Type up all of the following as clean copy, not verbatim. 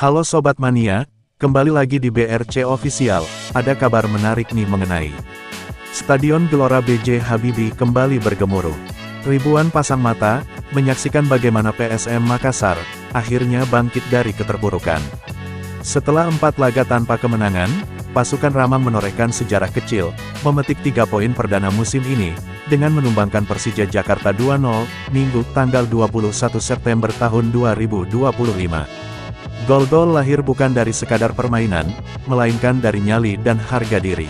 Halo Sobat Mania, kembali lagi di BRC Official. Ada kabar menarik nih mengenai Stadion Gelora B.J. Habibie kembali bergemuruh. Ribuan pasang mata menyaksikan bagaimana PSM Makassar akhirnya bangkit dari keterpurukan. Setelah 4 laga tanpa kemenangan, pasukan Ramang menorehkan sejarah kecil, memetik 3 poin perdana musim ini, dengan menumbangkan Persija Jakarta 2-0, Minggu tanggal 21 September tahun 2025. Gol-gol lahir bukan dari sekadar permainan, melainkan dari nyali dan harga diri.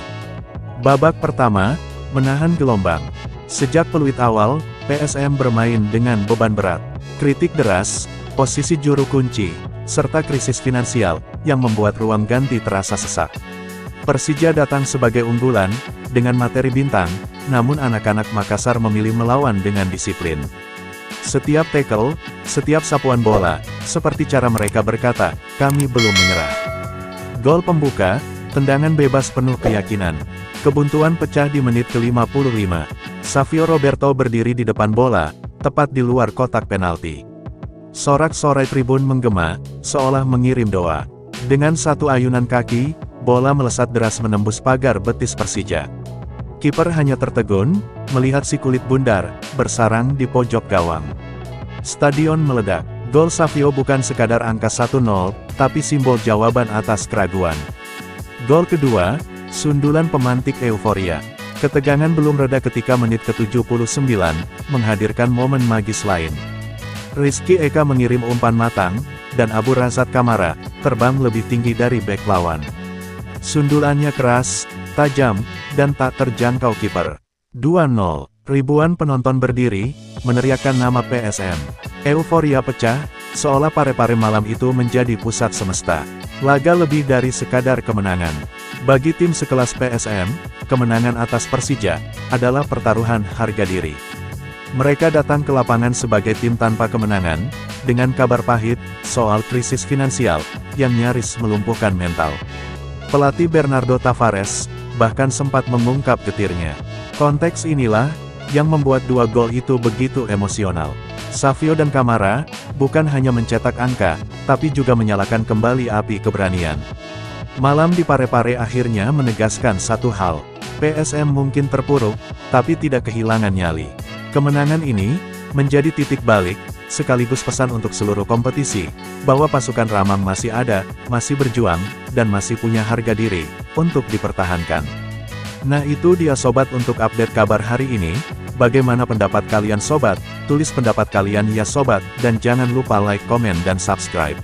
Babak pertama, menahan gelombang. Sejak peluit awal, PSM bermain dengan beban berat. Kritik deras, posisi juru kunci, serta krisis finansial, yang membuat ruang ganti terasa sesak. Persija datang sebagai unggulan, dengan materi bintang, namun anak-anak Makassar memilih melawan dengan disiplin. Setiap tackle, setiap sapuan bola, seperti cara mereka berkata, kami belum menyerah. Gol pembuka, tendangan bebas penuh keyakinan. Kebuntuan pecah di menit ke-55. Savio Roberto berdiri di depan bola, tepat di luar kotak penalti. Sorak-sorai tribun menggema, seolah mengirim doa. Dengan satu ayunan kaki, bola melesat deras menembus pagar betis Persija. Kiper hanya tertegun, melihat si kulit bundar, bersarang di pojok gawang. Stadion meledak. Gol Savio bukan sekadar angka 1-0, tapi simbol jawaban atas keraguan. Gol kedua, sundulan pemantik euforia. Ketegangan belum reda ketika menit ke-79, menghadirkan momen magis lain. Rizky Eka mengirim umpan matang, dan Abu Razak Kamara, terbang lebih tinggi dari bek lawan. Sundulannya keras, tajam, dan tak terjangkau kiper. 2-0. Ribuan penonton berdiri, meneriakkan nama PSM. Euforia pecah, seolah pare-pare malam itu menjadi pusat semesta. Laga lebih dari sekadar kemenangan. Bagi tim sekelas PSM, kemenangan atas Persija, adalah pertaruhan harga diri. Mereka datang ke lapangan sebagai tim tanpa kemenangan, dengan kabar pahit, soal krisis finansial, yang nyaris melumpuhkan mental. Pelatih Bernardo Tavares, bahkan sempat mengungkap getirnya. Konteks inilah, yang membuat 2 gol itu begitu emosional. Savio dan Kamara, bukan hanya mencetak angka, tapi juga menyalakan kembali api keberanian. Malam di Parepare akhirnya menegaskan satu hal, PSM mungkin terpuruk, tapi tidak kehilangan nyali. Kemenangan ini, menjadi titik balik, sekaligus pesan untuk seluruh kompetisi, bahwa pasukan Ramang masih ada, masih berjuang, dan masih punya harga diri, untuk dipertahankan. Nah itu dia sobat untuk update kabar hari ini. Bagaimana pendapat kalian sobat? Tulis pendapat kalian ya sobat, dan jangan lupa like, komen dan subscribe.